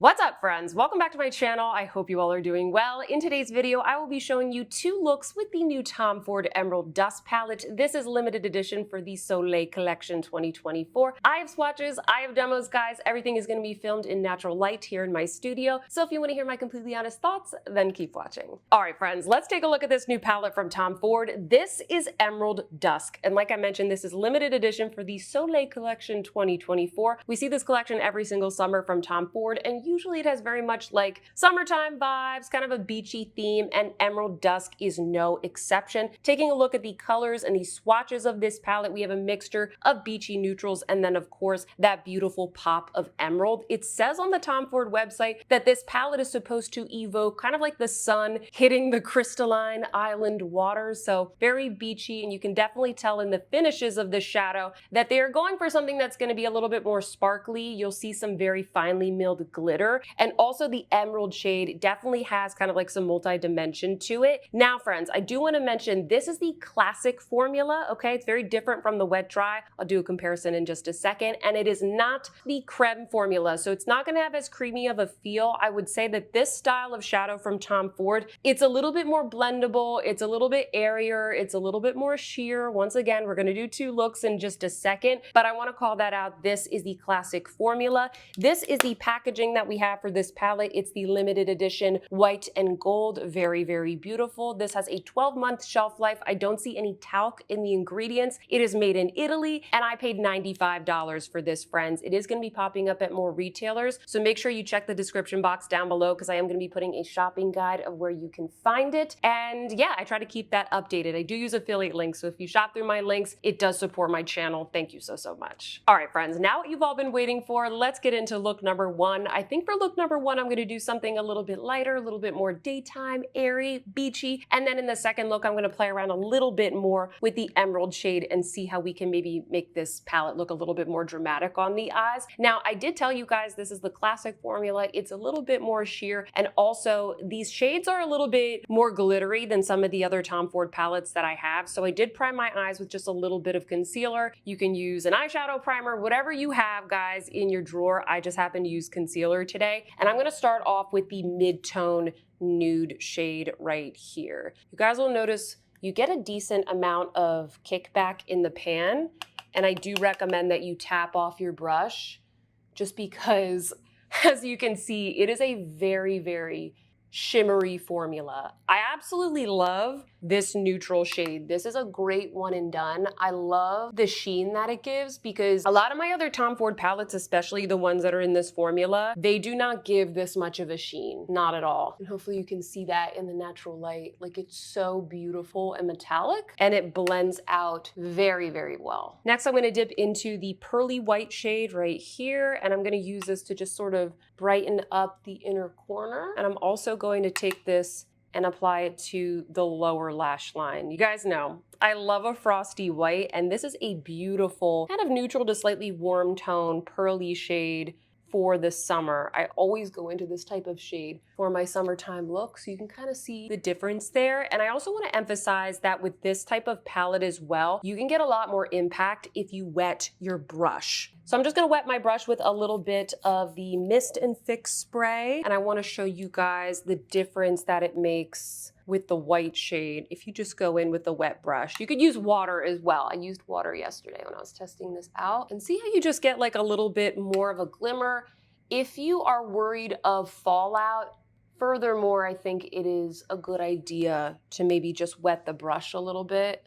What's up, friends? Welcome back to my channel. I hope you all are doing well. In today's video, I will be showing you two looks with the new Tom Ford Emerald Dusk palette. This is limited edition for the Soleil Collection 2024. I have swatches, I have demos, guys. Everything is going to be filmed in natural light here in my studio. So if you want to hear my completely honest thoughts, then keep watching. All right, friends, let's take a look at this new palette from Tom Ford. This is Emerald Dusk. And like I mentioned, this is limited edition for the Soleil Collection 2024. We see this collection every single summer from Tom Ford, and usually it has very much like summertime vibes, kind of a beachy theme, and Emerald Dusk is no exception. Taking a look at the colors and the swatches of this palette, we have a mixture of beachy neutrals and then of course that beautiful pop of emerald. It says on the Tom Ford website that this palette is supposed to evoke kind of like the sun hitting the crystalline island waters, so very beachy, and you can definitely tell in the finishes of the shadow that they are going for something that's going to be a little bit more sparkly. You'll see some very finely milled glitter. And also the emerald shade definitely has kind of like some multi-dimension to it. Now, friends, I do want to mention this is the classic formula, okay? It's very different from the wet dry. I'll do a comparison in just a second. And it is not the creme formula, so it's not going to have as creamy of a feel. I would say that this style of shadow from Tom Ford, it's a little bit more blendable, it's a little bit airier, it's a little bit more sheer. Once again, we're going to do two looks in just a second, but I want to call that out. This is the classic formula. This is the packaging that we have for this palette. It's the limited edition white and gold. Very, very beautiful. This has a 12-month shelf life. I don't see any talc in the ingredients. It is made in Italy, and I paid $95 for this, friends. It is going to be popping up at more retailers, so make sure you check the description box down below because I am going to be putting a shopping guide of where you can find it. And yeah, I try to keep that updated. I do use affiliate links, so if you shop through my links, it does support my channel. Thank you so, so much. All right, friends, now what you've all been waiting for, let's get into look number one. I think for look number one, I'm going to do something a little bit lighter, a little bit more daytime, airy, beachy. And then in the second look, I'm going to play around a little bit more with the emerald shade and see how we can maybe make this palette look a little bit more dramatic on the eyes. Now, I did tell you guys this is the classic formula. It's a little bit more sheer, and also these shades are a little bit more glittery than some of the other Tom Ford palettes that I have. So I did prime my eyes with just a little bit of concealer. You can use an eyeshadow primer, whatever you have, guys, in your drawer. I just happen to use concealer today. And I'm going to start off with the mid-tone nude shade right here. You guys will notice you get a decent amount of kickback in the pan, and I do recommend that you tap off your brush just because, as you can see, it is a very, very shimmery formula. I absolutely love this neutral shade. This is a great one and done. I love the sheen that it gives because a lot of my other Tom Ford palettes, especially the ones that are in this formula, they do not give this much of a sheen, not at all. And hopefully you can see that in the natural light. Like, it's so beautiful and metallic, and it blends out very, very well. Next, I'm going to dip into the pearly white shade right here, and I'm going to use this to just sort of brighten up the inner corner. And I'm also going to take this and apply it to the lower lash line. You guys know I love a frosty white, and this is a beautiful kind of neutral to slightly warm tone pearly shade for the summer. I always go into this type of shade for my summertime look, so you can kind of see the difference there. And I also want to emphasize that with this type of palette as well, you can get a lot more impact if you wet your brush. So I'm just going to wet my brush with a little bit of the Mist and Fix spray, and I want to show you guys the difference that it makes with the white shade if you just go in with the wet brush. You could use water as well. I used water yesterday when I was testing this out, and see how you just get like a little bit more of a glimmer. If you are worried of fallout, furthermore, I think it is a good idea to maybe just wet the brush a little bit.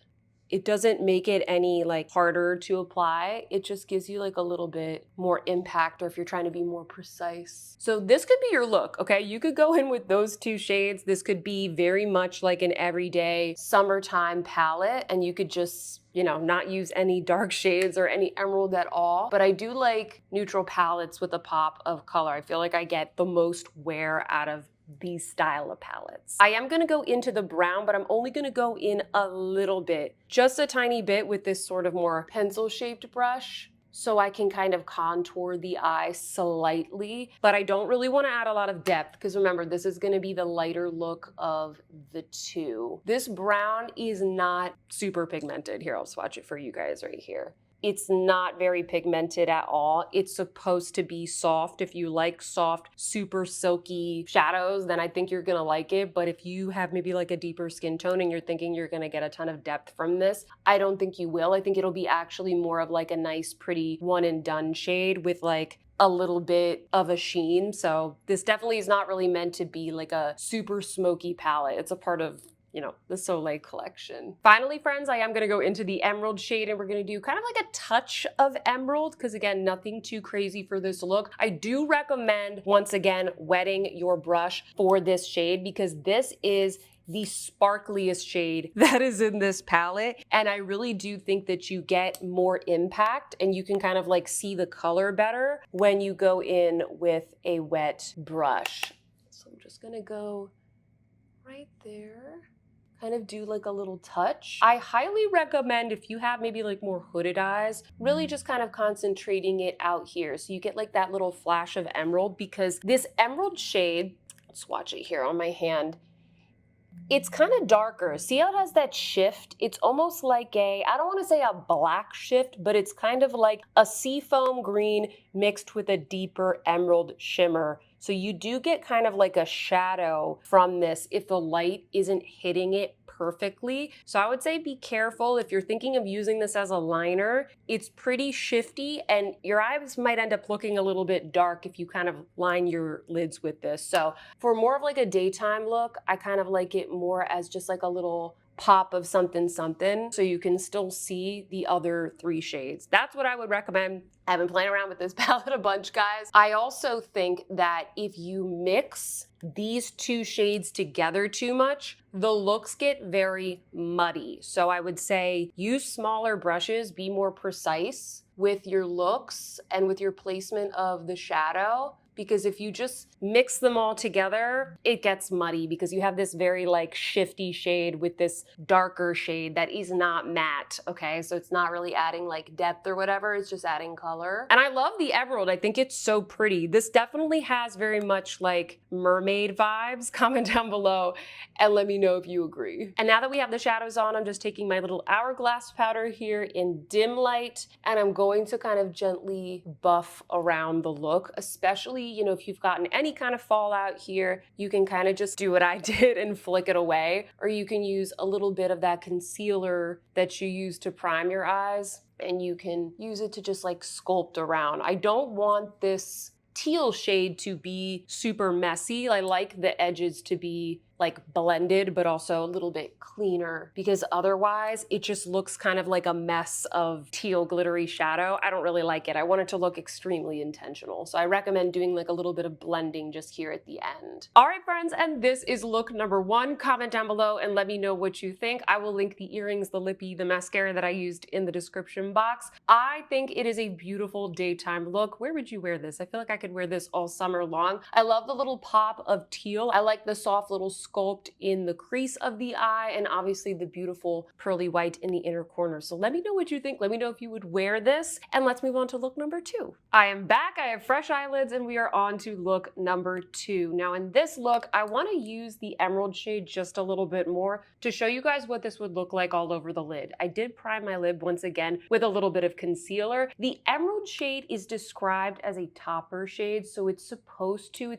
It doesn't make it any like harder to apply. It just gives you like a little bit more impact, or if you're trying to be more precise. So this could be your look, okay? You could go in with those two shades. This could be very much like an everyday summertime palette, and you could just, you know, not use any dark shades or any emerald at all. But I do like neutral palettes with a pop of color. I feel like I get the most wear out of these style of palettes. I am going to go into the brown, but I'm only going to go in a little bit, just a tiny bit with this sort of more pencil shaped brush, so I can kind of contour the eye slightly, but I don't really want to add a lot of depth because remember, this is going to be the lighter look of the two. This brown is not super pigmented. Here, I'll swatch it for you guys right here. It's not very pigmented at all. It's supposed to be soft. If you like soft, super silky shadows, then I think you're gonna like it. But if you have maybe like a deeper skin tone and you're thinking you're gonna get a ton of depth from this, I don't think you will. I think it'll be actually more of like a nice, pretty one and done shade with like a little bit of a sheen. So this definitely is not really meant to be like a super smoky palette. It's a part of, you know, the Soleil collection. Finally, friends, I am gonna go into the emerald shade and we're gonna do kind of like a touch of emerald because again, nothing too crazy for this look. I do recommend, once again, wetting your brush for this shade because this is the sparkliest shade that is in this palette. And I really do think that you get more impact and you can kind of like see the color better when you go in with a wet brush. So I'm just gonna go right there. Kind of do like a little touch. I highly recommend if you have maybe like more hooded eyes, really just kind of concentrating it out here. So you get like that little flash of emerald because this emerald shade, let's swatch it here on my hand. It's kind of darker. See how it has that shift? It's almost like a, I don't want to say a black shift, but it's kind of like a seafoam green mixed with a deeper emerald shimmer. So you do get kind of like a shadow from this if the light isn't hitting it perfectly. So I would say be careful if you're thinking of using this as a liner. It's pretty shifty and your eyes might end up looking a little bit dark if you kind of line your lids with this. So for more of like a daytime look, I kind of like it more as just like a little pop of something something so you can still see the other three shades. That's what I would recommend. I've been playing around with this palette a bunch, guys. I also think that if you mix these two shades together too much, the looks get very muddy. So I would say use smaller brushes, be more precise with your looks and with your placement of the shadow. Because if you just mix them all together, it gets muddy because you have this very like shifty shade with this darker shade that is not matte, okay? So it's not really adding like depth or whatever, it's just adding color. And I love the emerald, I think it's so pretty. This definitely has very much like mermaid vibes. Comment down below and let me know if you agree. And now that we have the shadows on, I'm just taking my little hourglass powder here in dim light, and I'm going to kind of gently buff around the look, especially, you know, if you've gotten any kind of fallout here, you can kind of just do what I did and flick it away, or you can use a little bit of that concealer that you use to prime your eyes, and you can use it to just like sculpt around. I don't want this teal shade to be super messy. I like the edges to be like blended, but also a little bit cleaner because otherwise it just looks kind of like a mess of teal glittery shadow. I don't really like it. I want it to look extremely intentional. So I recommend doing like a little bit of blending just here at the end. All right, friends, and this is look number one. Comment down below and let me know what you think. I will link the earrings, the lippy, the mascara that I used in the description box. I think it is a beautiful daytime look. Where would you wear this? I feel like I could wear this all summer long. I love the little pop of teal. I like the soft little sculpt in the crease of the eye and obviously the beautiful pearly white in the inner corner. So let me know what you think. Let me know if you would wear this, and let's move on to look number two. I am back. I have fresh eyelids and we are on to look number two. Now in this look, I want to use the emerald shade just a little bit more to show you guys what this would look like all over the lid. I did prime my lid once again with a little bit of concealer. The emerald shade is described as a topper shade, so it's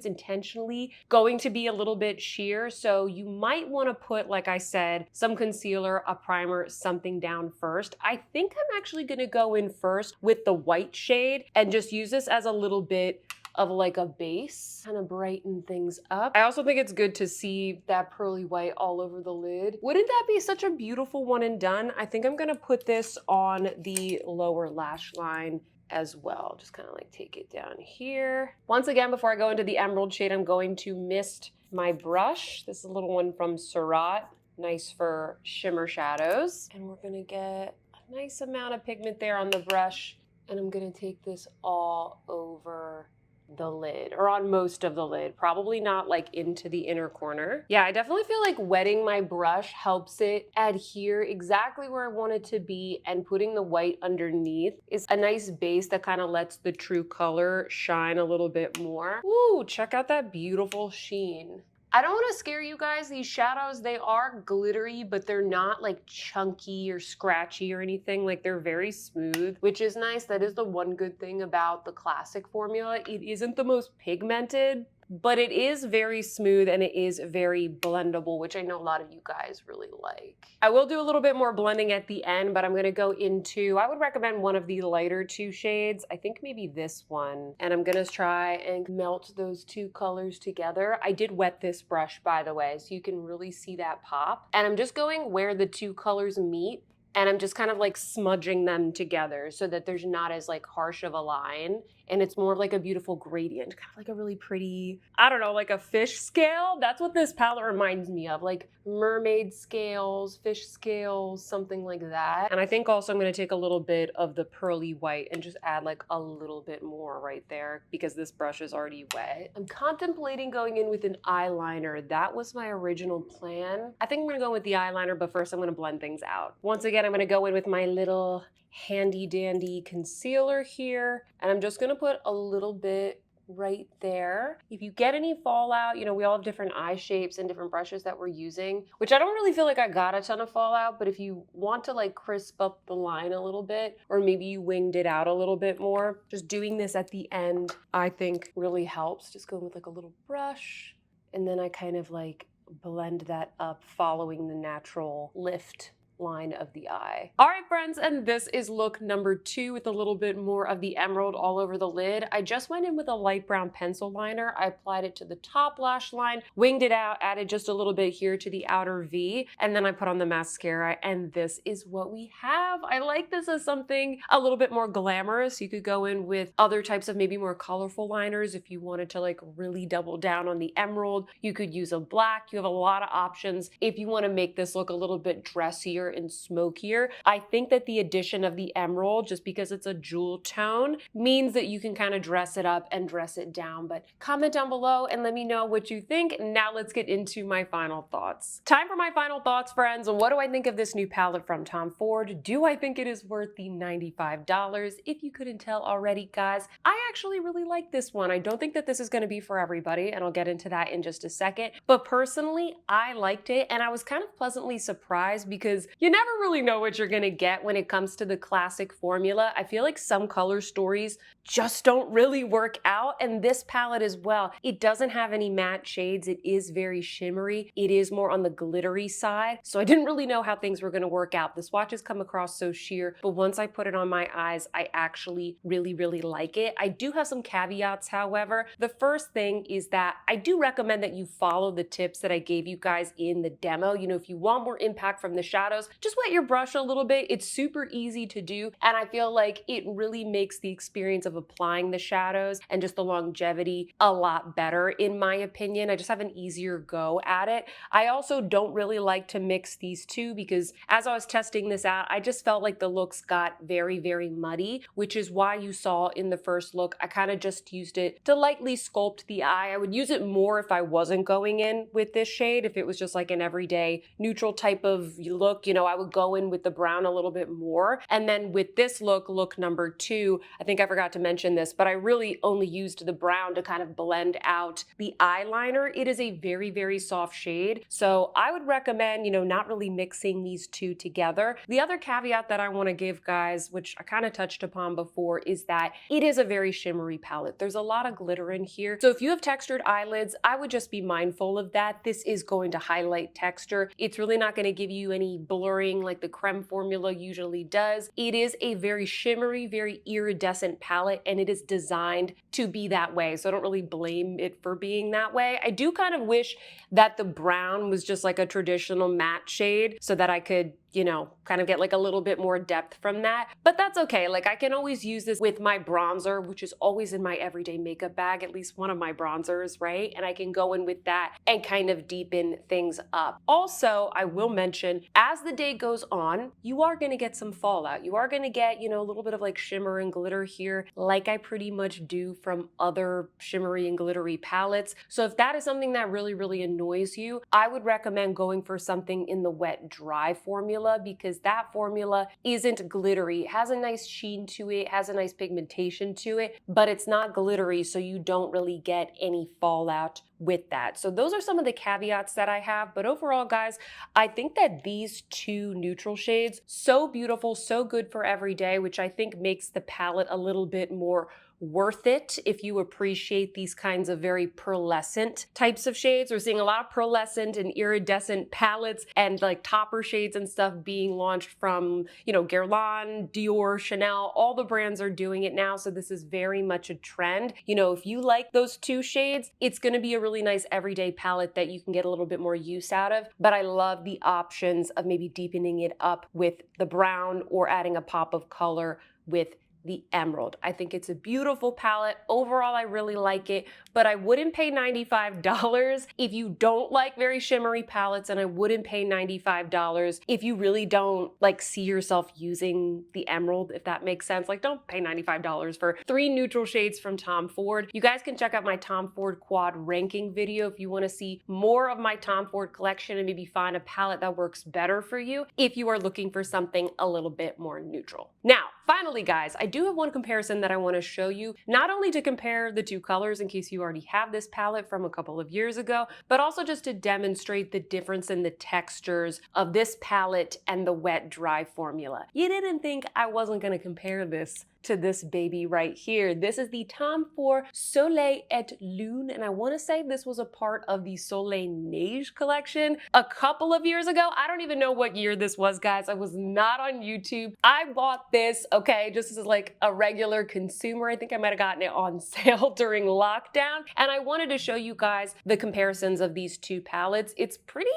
intentionally going to be a little bit sheer. So you might want to put, like I said, some concealer, a primer, something down first. I think I'm actually going to go in first with the white shade and just use this as a little bit of like a base, kind of brighten things up. I also think it's good to see that pearly white all over the lid. Wouldn't that be such a beautiful one and done? I think I'm gonna put this on the lower lash line as well. Just kind of like take it down here. Once again, before I go into the emerald shade, I'm going to mist my brush. This is a little one from Surat, nice for shimmer shadows. And we're gonna get a nice amount of pigment there on the brush. And I'm gonna take this all over the lid, or on most of the lid, probably not like into the inner corner. Yeah, I definitely feel like wetting my brush helps it adhere exactly where I want it to be, and putting the white underneath is a nice base that kind of lets the true color shine a little bit more. Ooh, check out that beautiful sheen. I don't want to scare you guys. These shadows, they are glittery, but they're not like chunky or scratchy or anything. Like they're very smooth, which is nice. That is the one good thing about the classic formula. It isn't the most pigmented, but it is very smooth and it is very blendable, which I know a lot of you guys really like. I will do a little bit more blending at the end, but I'm gonna go into, I would recommend one of the lighter two shades. I think maybe this one. And I'm gonna try and melt those two colors together. I did wet this brush, by the way, so you can really see that pop. And I'm just going where the two colors meet. And I'm just kind of like smudging them together so that there's not as like harsh of a line. And it's more of like a beautiful gradient, kind of like a really pretty, I don't know, like a fish scale. That's what this palette reminds me of, like mermaid scales, fish scales, something like that. And I think also I'm gonna take a little bit of the pearly white and just add like a little bit more right there because this brush is already wet. I'm contemplating going in with an eyeliner. That was my original plan. I think I'm gonna go with the eyeliner, but first I'm gonna blend things out. Once again, I'm gonna go in with my little handy dandy concealer here, and I'm just gonna put a little bit right there. If you get any fallout, you know, we all have different eye shapes and different brushes that we're using, which I don't really feel like I got a ton of fallout, but if you want to like crisp up the line a little bit, or maybe you winged it out a little bit more, just doing this at the end, I think really helps. Just going with like a little brush, and then I kind of like blend that up following the natural lift line of the eye. All right, friends, and this is look number 2 with a little bit more of the emerald all over the lid. I just went in with a light brown pencil liner. I applied it to the top lash line, winged it out, added just a little bit here to the outer V, and then I put on the mascara, and this is what we have. I like this as something a little bit more glamorous. You could go in with other types of maybe more colorful liners if you wanted to like really double down on the emerald. You could use a black. You have a lot of options if you want to make this look a little bit dressier and smokier. I think that the addition of the emerald, just because it's a jewel tone, means that you can kind of dress it up and dress it down. But comment down below and let me know what you think. Now let's get into my final thoughts. Time for my final thoughts, friends. What do I think of this new palette from Tom Ford? Do I think it is worth the $95? If you couldn't tell already, guys, I actually really like this one. I don't think that this is going to be for everybody, and I'll get into that in just a second. But personally, I liked it, and I was kind of pleasantly surprised because you never really know what you're going to get when it comes to the classic formula. I feel like some color stories just don't really work out, and this palette as well. It doesn't have any matte shades. It is very shimmery. It is more on the glittery side, so I didn't really know how things were going to work out. The swatches come across so sheer, but once I put it on my eyes, I actually really like it. I do have some caveats, however. The first thing is that I do recommend that you follow the tips that I gave you guys in the demo. You know, if you want more impact from the shadows, just wet your brush a little bit. It's super easy to do, and I feel like it really makes the experience of applying the shadows and just the longevity a lot better, in my opinion. I just have an easier go at it. I also don't really like to mix these two because as I was testing this out, I just felt like the looks got very muddy, which is why you saw in the first look, I kind of just used it to lightly sculpt the eye. I would use it more if I wasn't going in with this shade. If it was just like an everyday neutral type of look, you know, I would go in with the brown a little bit more. And then with this look, look number 2, I think I forgot to mention this, but I really only used the brown to kind of blend out the eyeliner. It is a very soft shade. So I would recommend, you know, not really mixing these two together. The other caveat that I want to give, guys, which I kind of touched upon before, is that it is a very shimmery palette. There's a lot of glitter in here. So if you have textured eyelids, I would just be mindful of that. This is going to highlight texture. It's really not going to give you any blurring like the creme formula usually does. It is a very shimmery, very iridescent palette, and it is designed to be that way. So I don't really blame it for being that way. I do kind of wish that the brown was just like a traditional matte shade so that I could, you know, kind of get like a little bit more depth from that. But that's okay. Like I can always use this with my bronzer, which is always in my everyday makeup bag, at least one of my bronzers, right? And I can go in with that and kind of deepen things up. Also, I will mention, as the day goes on, you are going to get some fallout. You are going to get, you know, a little bit of like shimmer and glitter here, like I pretty much do from other shimmery and glittery palettes. So if that is something that really annoys you, I would recommend going for something in the wet dry formula. formula because that formula isn't glittery. It has a nice sheen to it, has a nice pigmentation to it, but it's not glittery, so you don't really get any fallout with that. So those are some of the caveats that I have, but overall, guys, I think that these two neutral shades, so beautiful, so good for every day, which I think makes the palette a little bit more worth it if you appreciate these kinds of very pearlescent types of shades. We're seeing a lot of pearlescent and iridescent palettes and like topper shades and stuff being launched from, you know, Guerlain, Dior, Chanel, all the brands are doing it now. So this is very much a trend. You know, if you like those two shades, it's going to be a really nice everyday palette that you can get a little bit more use out of. But I love the options of maybe deepening it up with the brown or adding a pop of color with the emerald. I think it's a beautiful palette. Overall, I really like it, but I wouldn't pay $95 if you don't like very shimmery palettes, and I wouldn't pay $95 if you really don't like see yourself using the emerald, if that makes sense. Like, don't pay $95 for 3 neutral shades from Tom Ford. You guys can check out my Tom Ford quad ranking video if you want to see more of my Tom Ford collection and maybe find a palette that works better for you if you are looking for something a little bit more neutral. Now, finally, guys, I do have one comparison that I want to show you, not only to compare the two colors in case you already have this palette from a couple of years ago, but also just to demonstrate the difference in the textures of this palette and the wet dry formula. You didn't think I wasn't going to compare this to this baby right here. This is the Tom Ford Soleil et Lune, and I want to say this was a part of the Soleil Neige collection a couple of years ago. I don't even know what year this was, guys. I was not on YouTube. I bought this, okay, just as like a regular consumer. I think I might have gotten it on sale during lockdown, and I wanted to show you guys the comparisons of these two palettes. It's pretty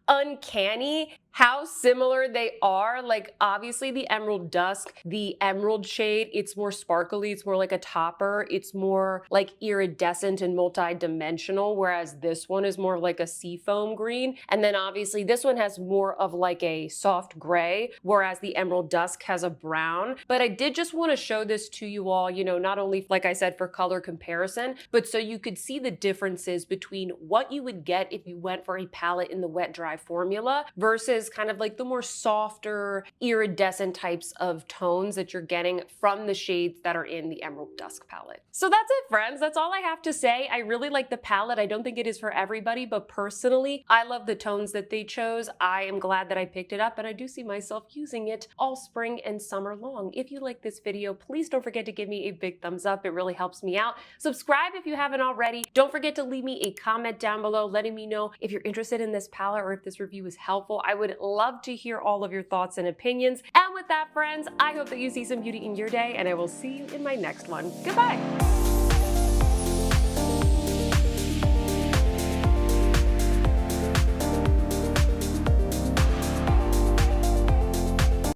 uncanny how similar they are. Like, obviously the Emerald Dusk, the emerald shade, it's more sparkly, it's more like a topper, it's more like iridescent and multi-dimensional, whereas this one is more like a seafoam green. And then obviously this one has more of like a soft gray, whereas the Emerald Dusk has a brown. But I did just want to show this to you all, you know, not only, like I said, for color comparison, but so you could see the differences between what you would get if you went for a palette in the wet dry formula versus kind of like the more softer iridescent types of tones that you're getting from the shades that are in the Emerald Dusk palette. So that's it, friends. That's all I have to say. I really like the palette. I don't think it is for everybody, but personally, I love the tones that they chose. I am glad that I picked it up, and I do see myself using it all spring and summer long. If you like this video, please don't forget to give me a big thumbs up. It really helps me out. Subscribe if you haven't already. Don't forget to leave me a comment down below letting me know if you're interested in this palette or if this review is helpful. I would love to hear all of your thoughts and opinions. And with that, friends, I hope that you see some beauty in your day, and I will see you in my next one. Goodbye.